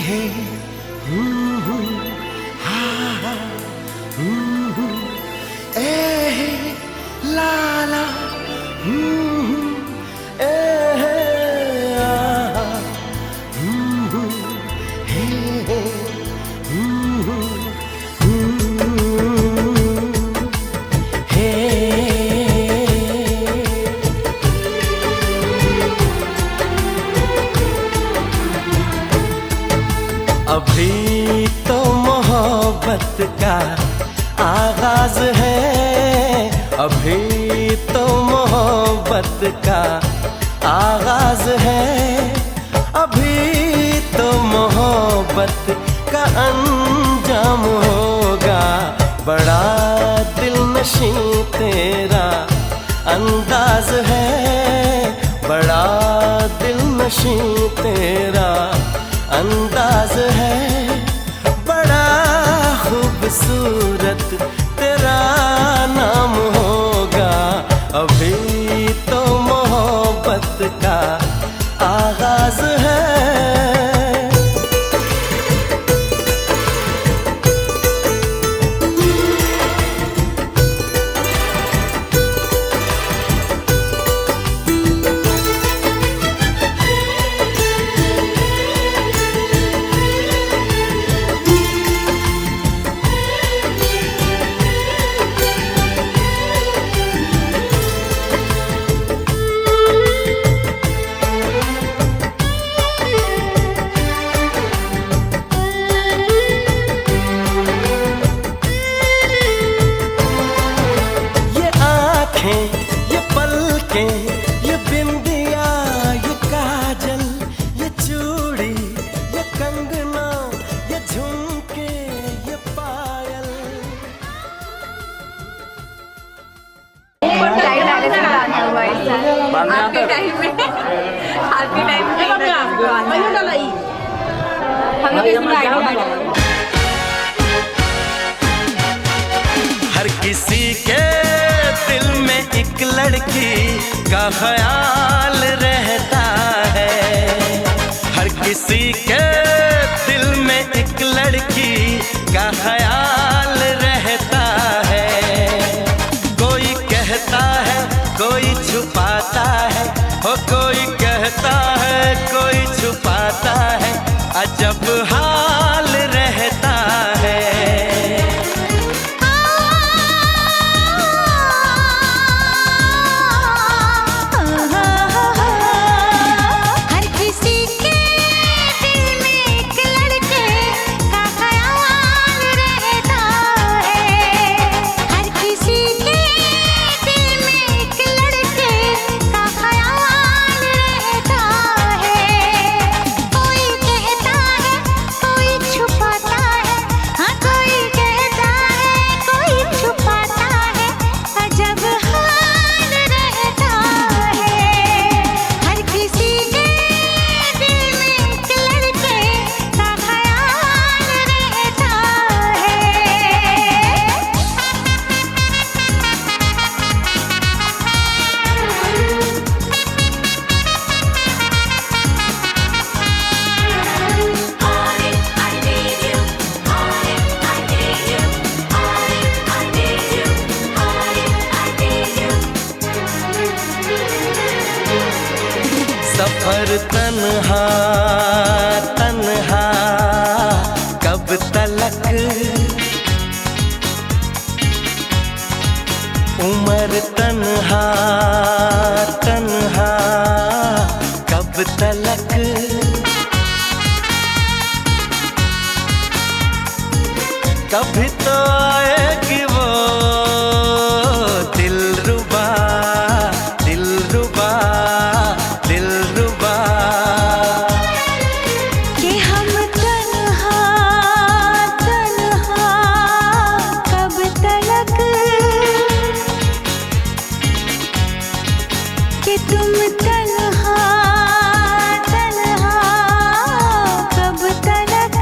हे हू हा हा हू ए हे ला ला ए हे आ हे हे अभी तो मोहब्बत का आगाज है, अभी तो मोहब्बत का आगाज है, अभी तो मोहब्बत का अंजाम होगा। बड़ा दिलनशीं तेरा अंदाज है, बड़ा दिलनशीं तेरा अंदाज है, बड़ा खूबसूरत तेरा नाम होगा। अभी तो मोहब्बत का आगाज है। ये पलकें, ये बिंदिया, ये काजल, ये चूड़ी, ये कंगना, ये झुमके, ये पायल। आपके टाइम में हर किसी के दिल में एक लड़की का ख्याल रहता है, हर किसी के दिल में एक लड़की का ख्याल रहता है। कोई कहता है, कोई छुपाता है, हो कोई कहता है, कोई छुपाता है, अजब हाल रहता है। सफर तन्हा तन्हा कब तलक, उम्र तन्हा तन्हा कब तलक। कभी तो आएगी वो दिलरुबा दिलरुबा दिलरुबा, कि हम तन्हा तन्हा कब तलक, कि तुम तन्हा तन्हा कब तलक।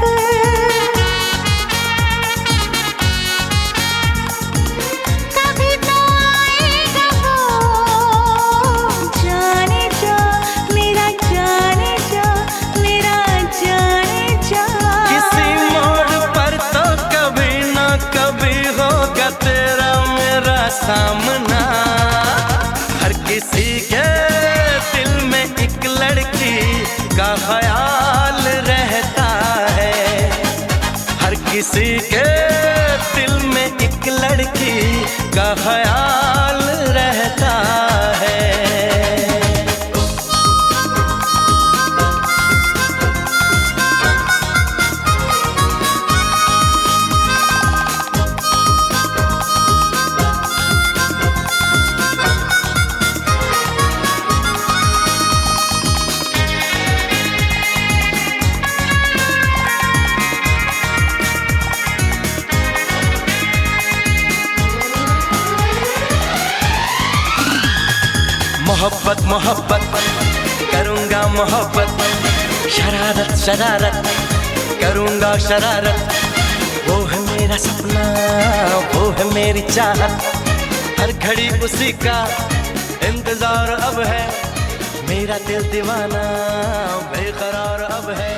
सामना। हर किसी के दिल में एक लड़की का ख्याल रहता है। हर किसी के दिल में एक लड़की का ख्याल रहता है। मोहब्बत मोहब्बत करूँगा मोहब्बत, शरारत शरारत करूँगा शरारत। वो है मेरा सपना, वो है मेरी चाहत, हर घड़ी उसी का इंतजार अब है। मेरा दिल दीवाना बेकरार अब है।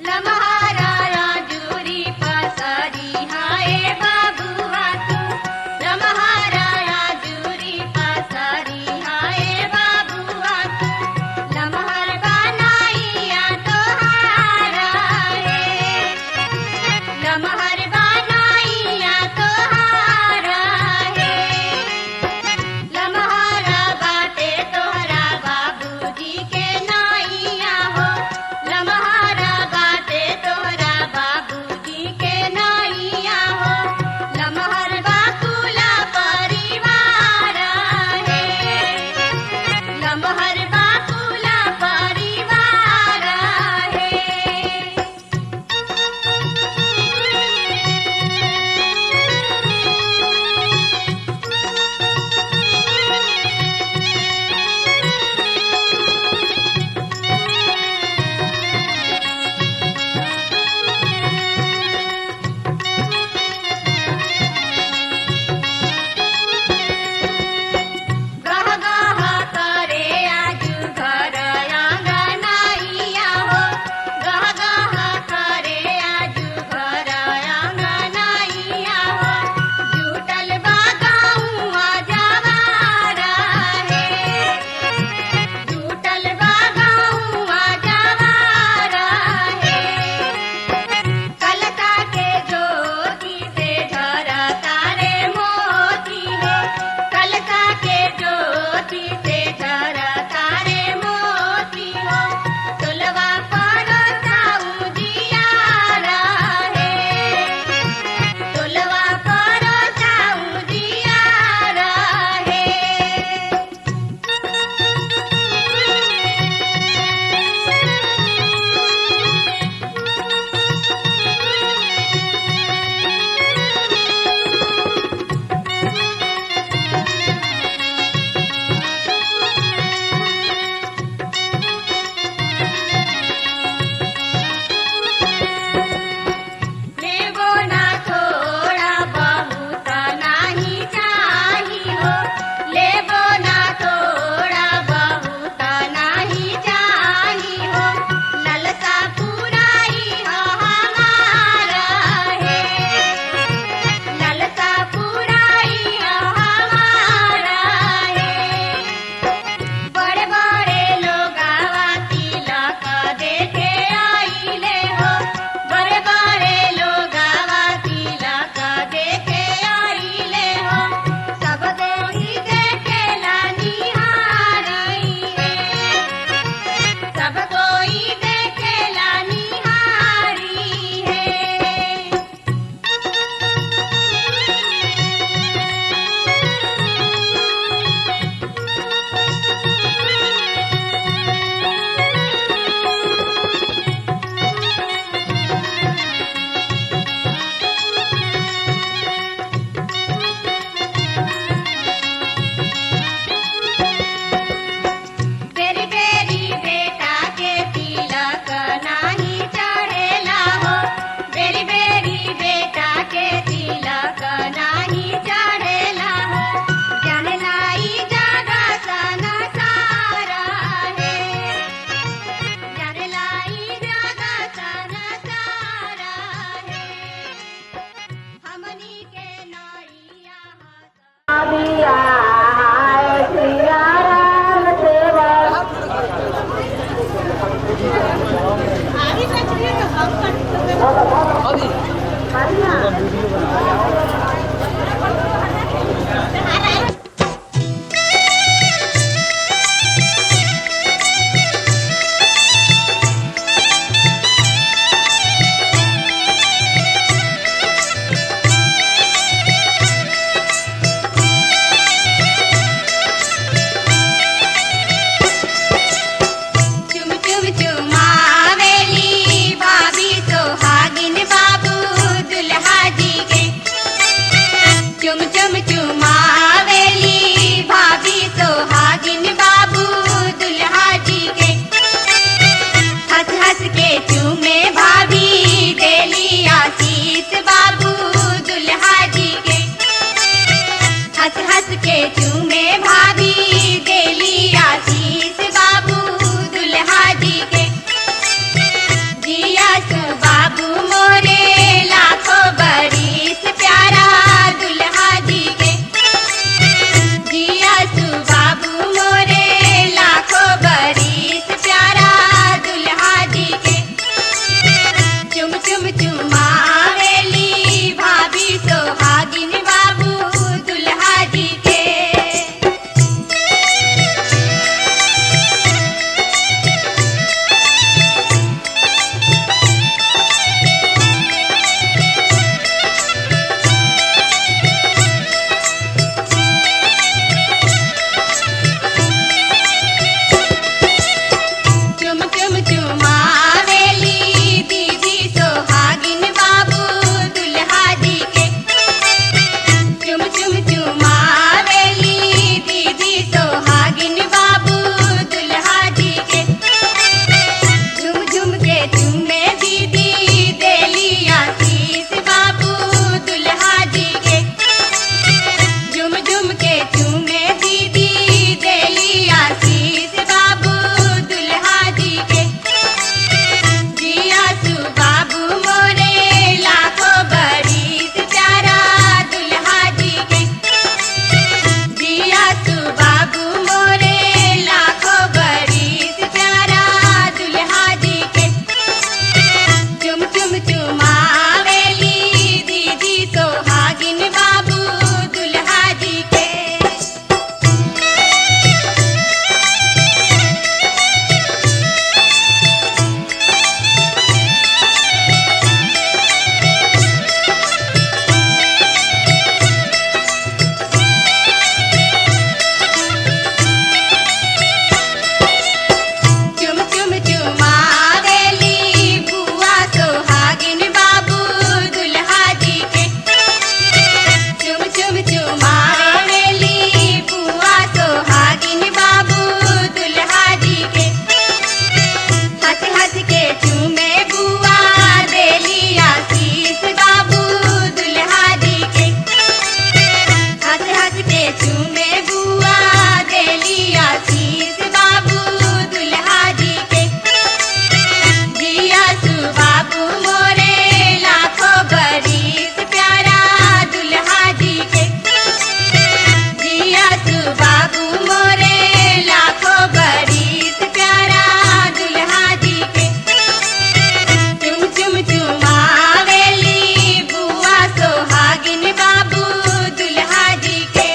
लम्हारा राजूरी पसारी हाय चूमे भाभी देली आशीष बाबू दुल्हा जी के। हंस हंस के चूमे भाभी देली आशीष बाबू दुल्हा जी के। जिया सु बाबू मोरे लाखों बरिस प्यारा दुल्हा जी के। जिया सु बाबू मोरे लाखों बरिस प्यारा दुल्हा जी के। चुम चुम चुमावेली भाभी सोहागिन बाबू दुल्हा जी के। चुम चुम चुमावेली दीदी सोहागिन बाबू दुल्हा जी के। चुम चुम चुमावेली दीदी सोहागिन बाबू दुल्हा जी के। झुम झुम के चूमे दीदी देली आशीष बाबू दुल्हा जी के। झुम झुम के चूमे दीदी देली आशीष बाबू दुल्हा जी के। जिया सु बाबू मोरे लाखों बरिस प्यारा दुल्हा जी के। जिया सु बाबू मोरे लाखों बरिस प्यारा दुल्हा जी के। चुम चुम चुमावेली दीदी सोहागिन बाबू दुल्हा जी के। चुम चुम चुमावेली बुआ सोहागिन बाबू दुल्हा जी के। चुम चुम चुमावेली बुआ सोहागिन बाबू दुल्हा जी के। हंस हंस के चूमे बुआ देली आशीष बाबू दुल्हा जी के। हंस हंस के चूमे बुआ देली आशीष बाबू दुल्हा जी के। जिया सु बाबू मोरे लाखों बरिस प्यारा दुल्हा जी के। जिया सु बाबू मोरे लाखों बरिस प्यारा दुल्हा जी के। चुम चुम चुमावेली बुआ सोहागिन बाबू दुल्हा जी के।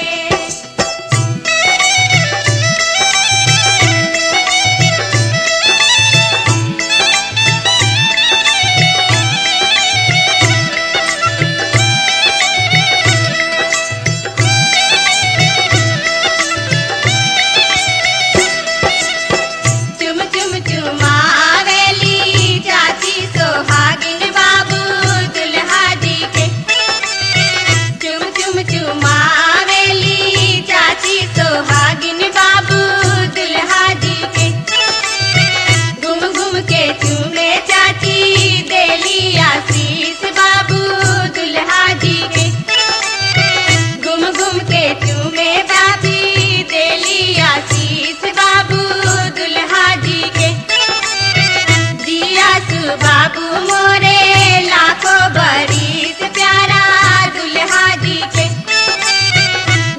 चुम चुम चुमावेली चाची सोहागिन बाबू दुल्हा जी के। चुम चुम चुमावेली चाची सोहागिन बाबू दुल्हा जी के। घूम घूम के चूमे चाची देली आशीष बाबू दुल्हा जी के। घूम घूम के चूमे भाभी देली आशीष बाबू दुल्हा जी के। जिया सु बाबू मोरे लाखों बरिस प्यारा दुल्हा जी के।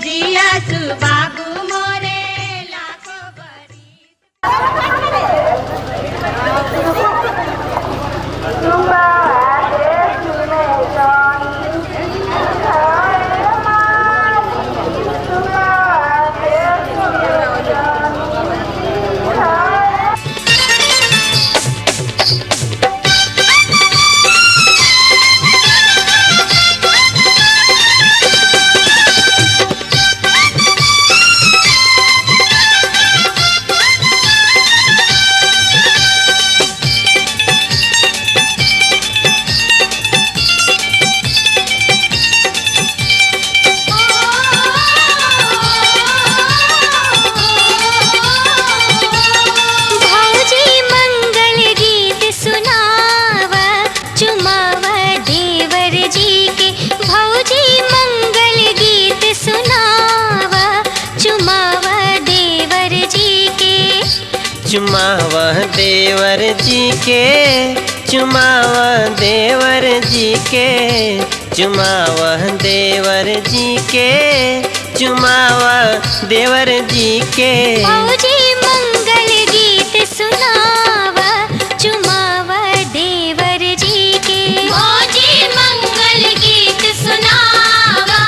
जिया सु बाबू मोरे लाखों बरिस। चुमावा देवर जी के, चुमावा देवर जी के, चुमावा देवर जी के, चुमावा देवर जी के। मौजी मंगल गीत सुनावा चुमावा देवर जी के। मौजी मंगल गीत सुनावा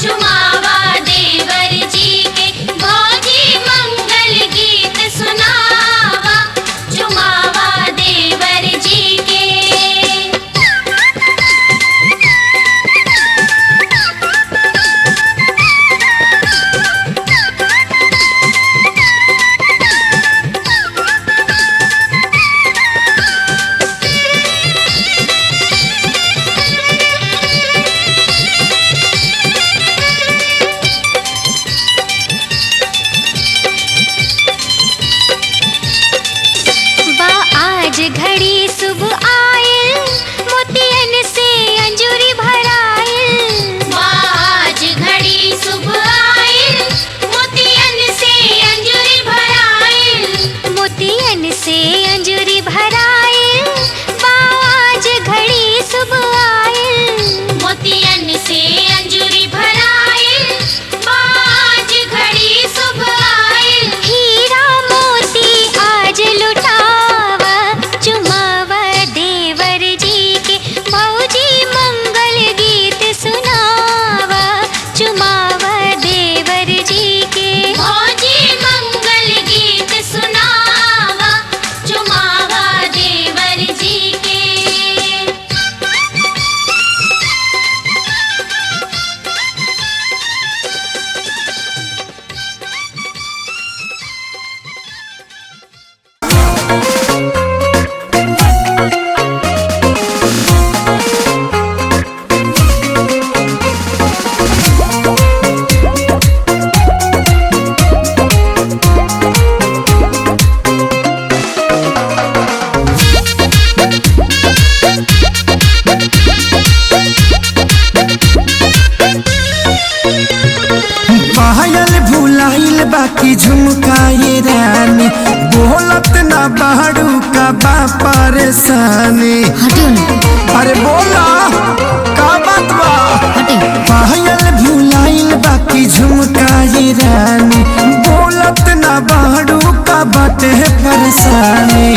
चुमावा देवर जी के। मौजी मंगल गीत सुनावा चुमावा देवर जी के। आज घड़ी शुभ आयल मोतियन से अंजूरी भरायल। आज घड़ी शुभ आयल मोतियन से अंजूरी भरायल। मोतियन से अंजूरी भरायल। आज घड़ी शुभ आयल मोतियन से अंजूरी भरायल। आज घड़ी शुभ आयल। हीरा मोती आज लुटावा चुमावा देवर जी के। मौजी मंगल गीत सुनावा चुमावा देवर जी के। मौजी मंगल गीत सुनावा चुमावा देवर जी के। पायल भुलाइल बाकी झुमकाए रानी, बोलत ना बाड़ू का बा परेशानी। अरे बोला का बात बा। पायल भुलाइल बाकी झुमकाए रानी, बोलत ना बाड़ू का बाटे परेशानी।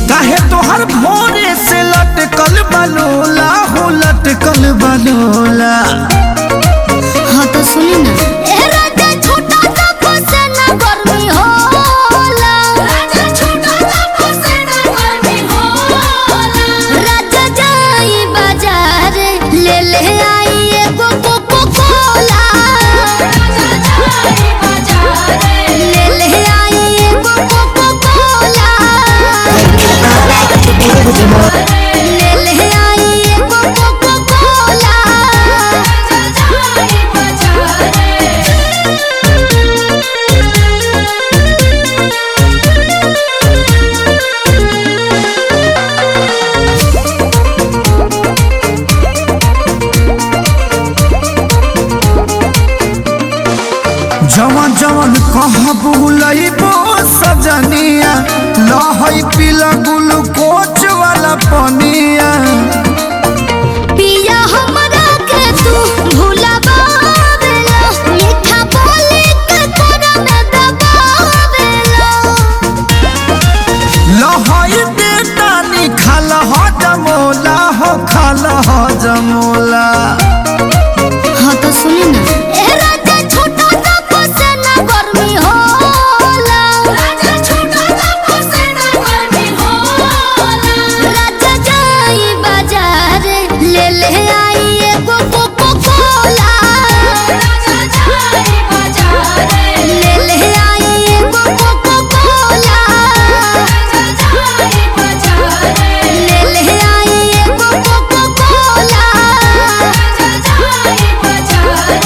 काहे तोहर भोरे से लटकल बलोला हो, लटकल बलोला। हाँ तो सुनी ना। राजा छोटा सा फसेना गर्मी होला। राजा छोटा सा फसेना गर्मी होला। राजा जाई बाजार ले ले आई एगो कोको कोला। राजा जाई बाजार ले ले आई एगो कोको कोला। ले ले आई एगो कोको कोला। राजा जाई बाजार। जवन जवन कह बुलइबो सजनिया, लहई पीला ग्लूकोच वाला पनिया। पिया हमरा के तू भुलावेला, मीठा बोली के तोरा में दबावेला। लहई बेटानी खाल हो जमोला हो, खाल हो जमोला। हाँ तो सुनी ना। राजा छोटा सा फसेना गर्मी होला। राजा छोटा सा फसेना गर्मी होला। राजा जाई बाजार ले ले आई एगो कोको कोला। राजा जाई बाजार। ले ले आई एगो कोको कोला। राजा जाई बाजार। ले ले आई एगो कोको कोला। राजा जाई बाजार।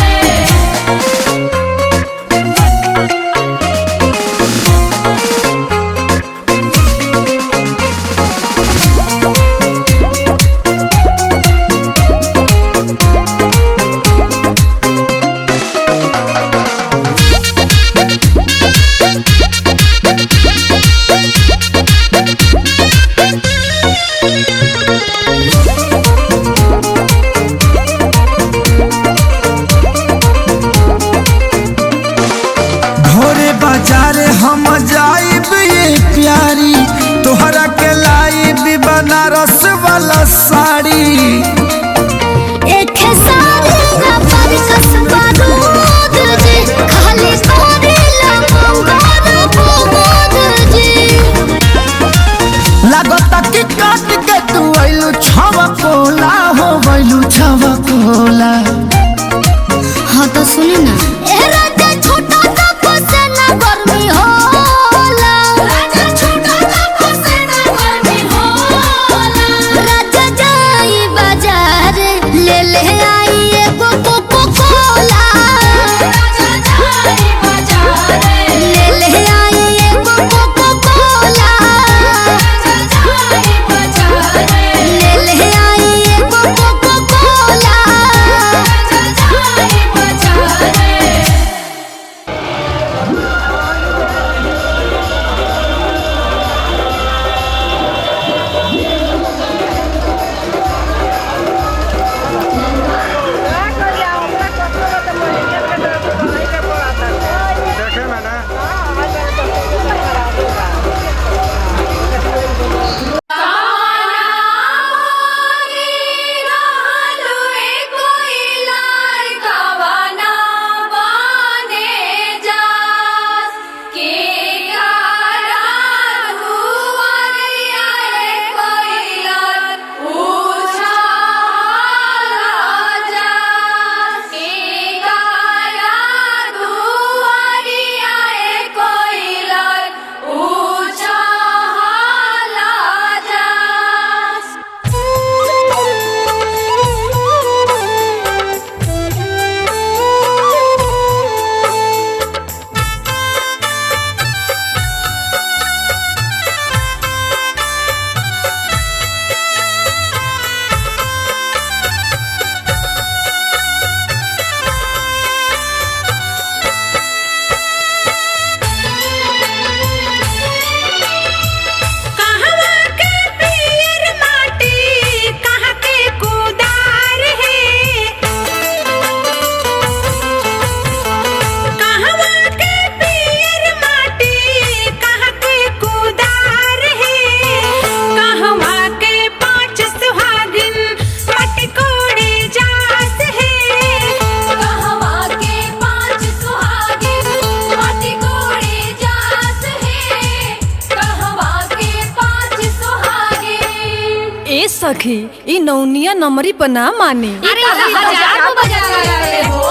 सखी ई नौनिया नंबरी पर ना मानी। अरे 1000 को बजा रहे हो।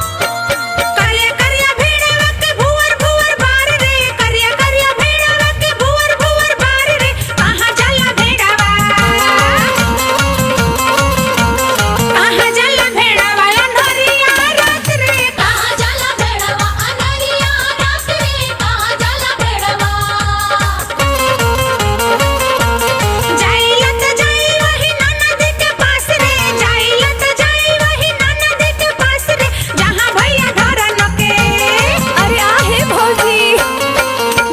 करिया करिया भेड़वा के भुवर भुवर बार रे, करिया करिया भेड़वा के भुवर भुवर बार रे, कहाँ जाला भेड़वा, कहाँ जाला भेड़वा अनहरिया रात रे, कहाँ जाला भेड़वा अनहरिया रात रे, कहाँ जाला भेड़वा। जाइला त जाई वही ननद के पास रे, जाइला त जाई वही ननद के पास रे, जहाँ भैया धरन के, अरे आहे भौजी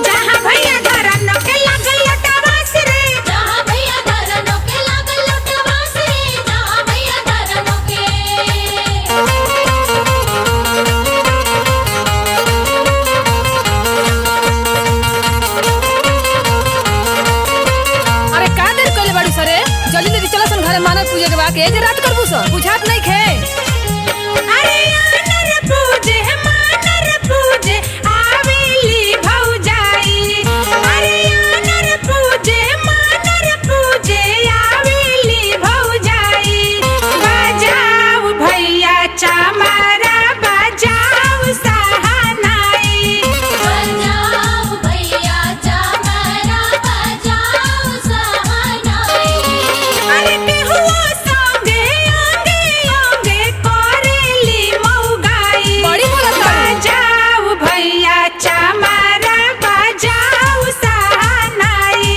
जहाँ भैया धरन के लागल लटवास रे, जहाँ भैया धरनो के लागल लुटवास रे, जहाँ भैया धरनो के। अरे का देर कइले बाड़ी सरे, जल्दी जल्दी चला सन घरे मानव पूजा के बाके जे रात करबू स बुझात नहीं खे। अरे आनर पूजे मानर पूजे आवेली भौजाई, अरे आनर पूजे मानर पूजे आवेली भौजाई, बजाओ भैया चमारा बजाओ सहानाई, बजाओ भैया चमारा बजाओ सहानाई। अरे केहुओ संगे आंगे आंगे करेली मौगाई, बड़ी बोलत बाड़ी। बजाओ भैया चमारा बजाओ सहानाई,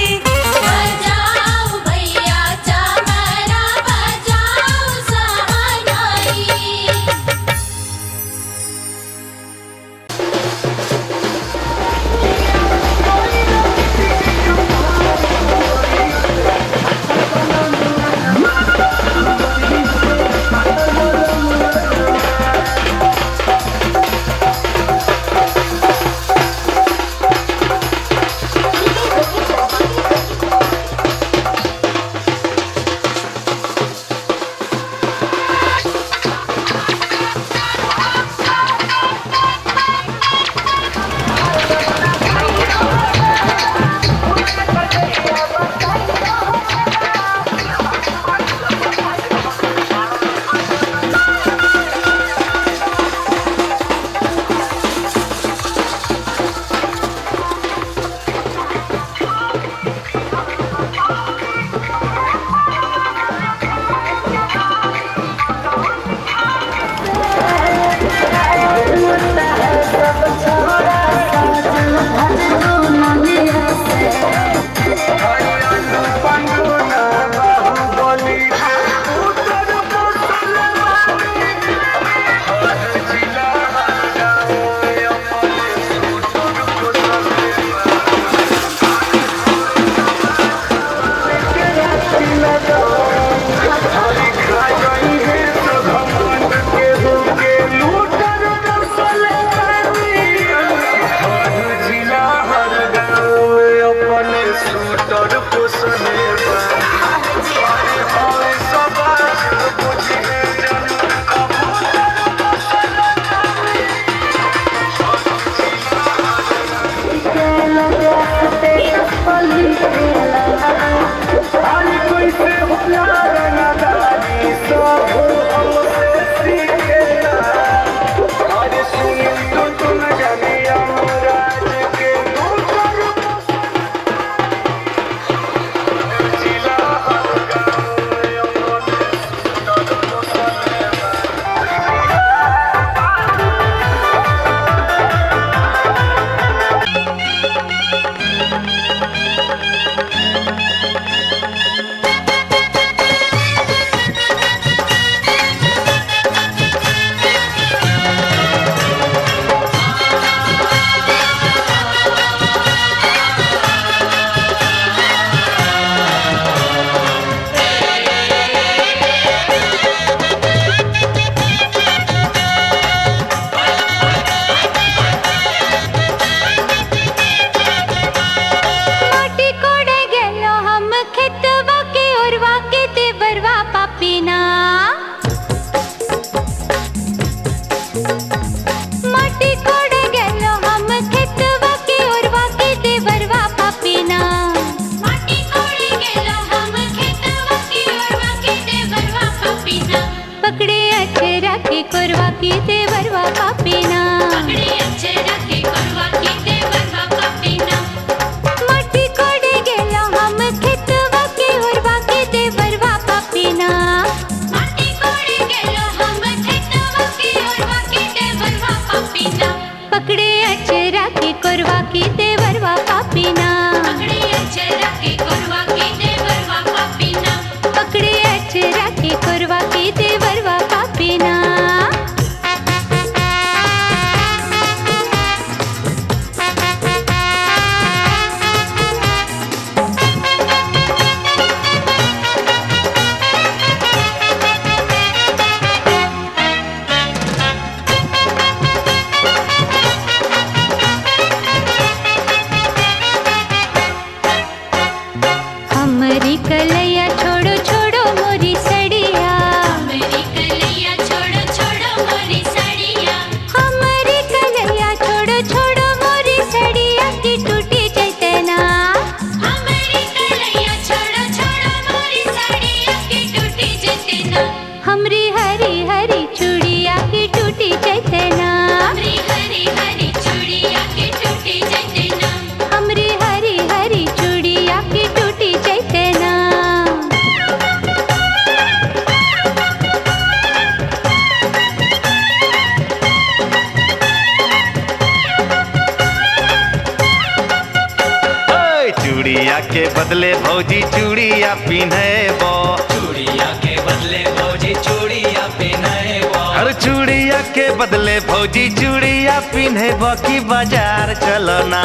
बजाओ भैया चमारा बजाओ सहानाई। हमरी कलैया छोड़ो छोड़ो मोरी सड़िया, मेरी कलैया छोड़ो छोड़ो मोरी साड़िया, हमरी कलैया छोड़ो छोड़ो मोरी सड़िया की टूटी चैतना। मेरी कलैया छोड़ो छोड़ो मोरी साड़िया की टूटी जतना, हमरी हरी हरी चूड़िया की टूटी चैतना, हमरी हरी हरी चूड़िया की टूटी जतना, हमरी हरी हरी चूड़िया की टूटी चैतना। चूड़िया के बदले भौजी चूड़िया पिन्हेबो, चूड़िया के बदले भौजी चूड़िया पिन्हेबो, हर चूड़िया के बदले भौजी चूड़िया पिन्हेबो की बाजार चलो ना।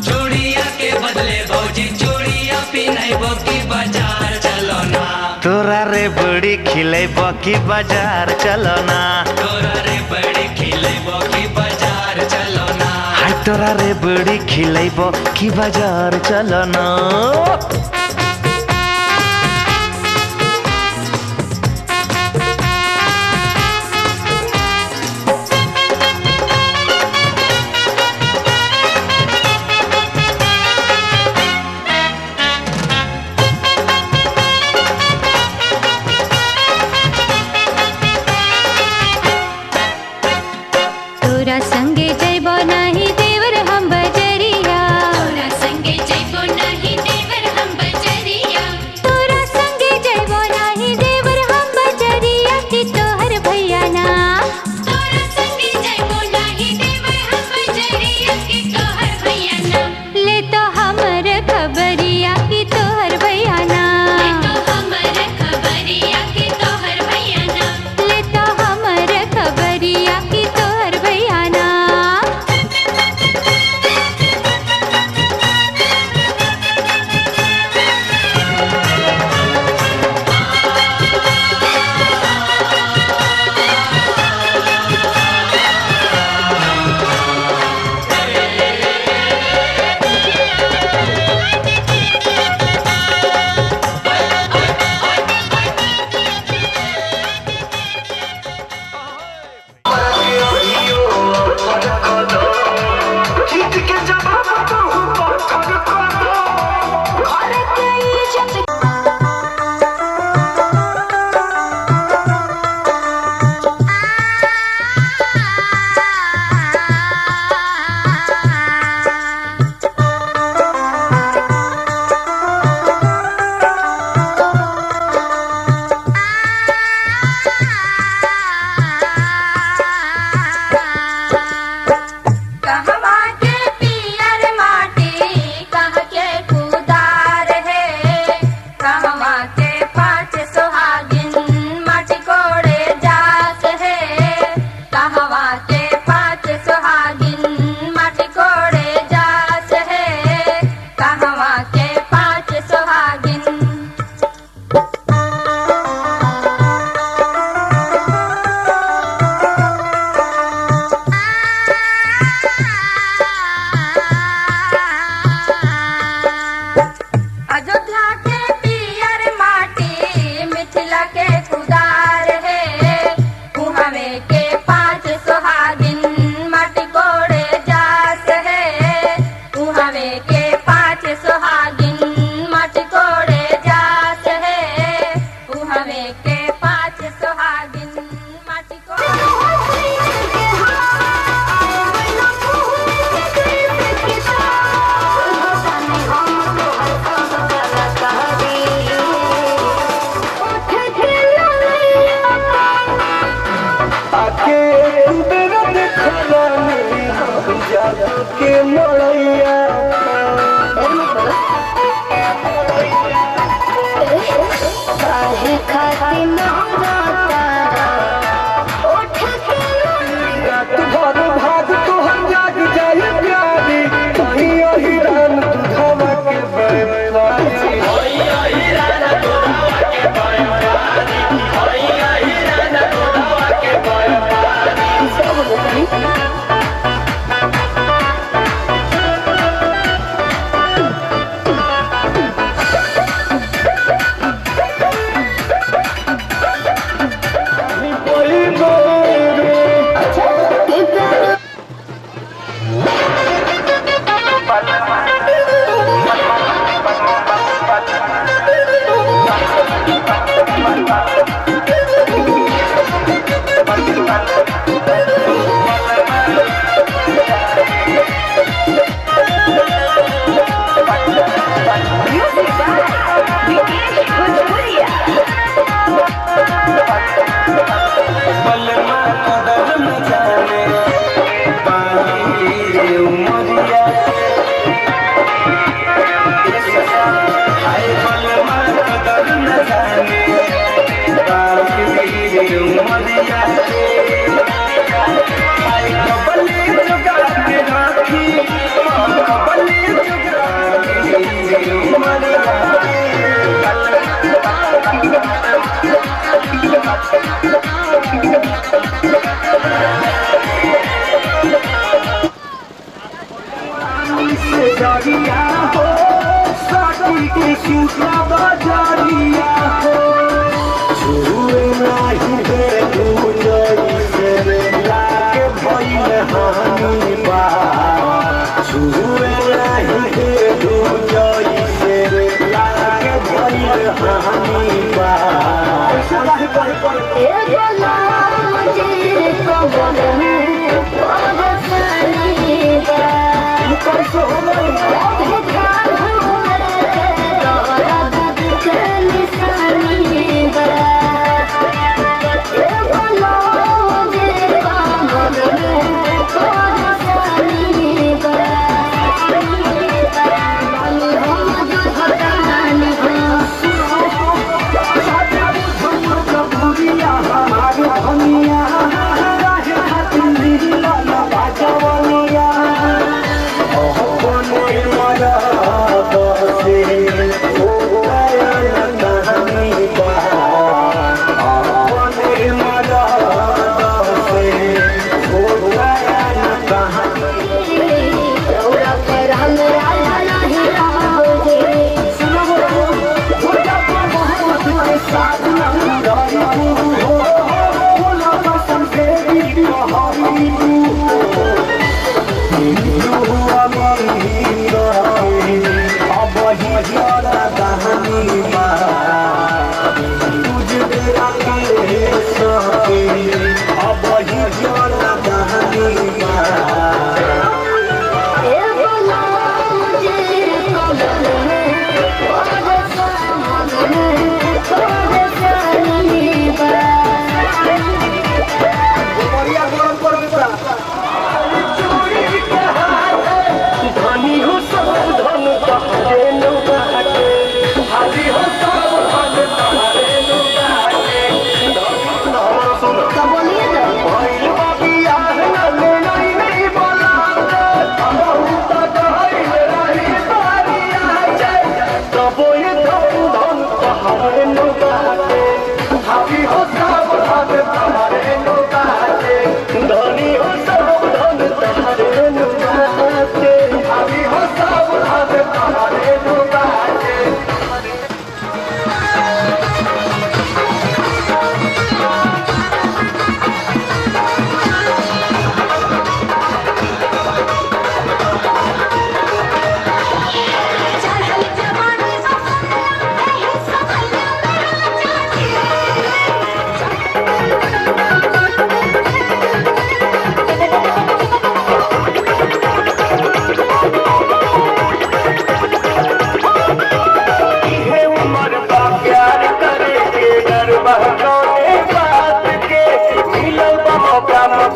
चूड़िया के बदले भौजी चूड़िया पिन्हेबो की बाजार चलो ना। तोरा रे बड़ी खिलेबो की बाजार चलो ना, तोरा रे बड़ी खिलेबो की बाजार चलो ना। हाय तोरा रे बड़ी खिलेबो की बाजार चलो ना। तोरा संगे जैबो नहीं देवर हम बजरिया, तोरा संगे जइबो नहीं देवर हम बजरिया, तोरा संगे जैबो नहीं देवर हम बजरिया की तोहर भैया ना। तोरा संगे जइबो नहीं देवर हम बजरिया की तोहर भैया ना, ले तो हमर खबरिया की तोहर भैया ना, ले तो हमर खबरिया की तोहर भैया ना, ले तो हमर खबरिया की तोहर भैया ना। कहवा के पियर माटी कह के कुदार है, कहवा के पाँच सुहागिन माटी कोड़े जात है, कहवा के पाँच सुहागिन माटी कोड़े जात है, कहवा के पाँच सुहागिन। अयोध्या के पियर माटी मिथिला के कुदार है, कुहवे के पाँच सुहागिन माटी कोड़े जात है, कुहवे के पाँच सुहागिन माटी कोड़े जात है, कुहवे के पाँच सुहागिन माटी के मोड़ैया काहे खातिर नौराता उठ के रात भर भाग तोहर जाग जाए प्यारी, कहीं यही रान दुधावा के बैपारी। म्यूजिक बाय विकेश भोजपुरिया। बलमा कदर न जाने बाकी उमरिया हाय बलमा कदर न जाने बाकी उमरिया हाय कबले जुगा के राखी कबले जुगा के उमरिया जरिया हो साथी के सूखा बाजारिया हो छुए नहीं दे दूजरी से लागे भइल हानि बा छुए नहीं दे दूजरी से लागे भइल हानि बा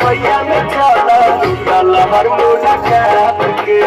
भैया में चला हर मुलाकात के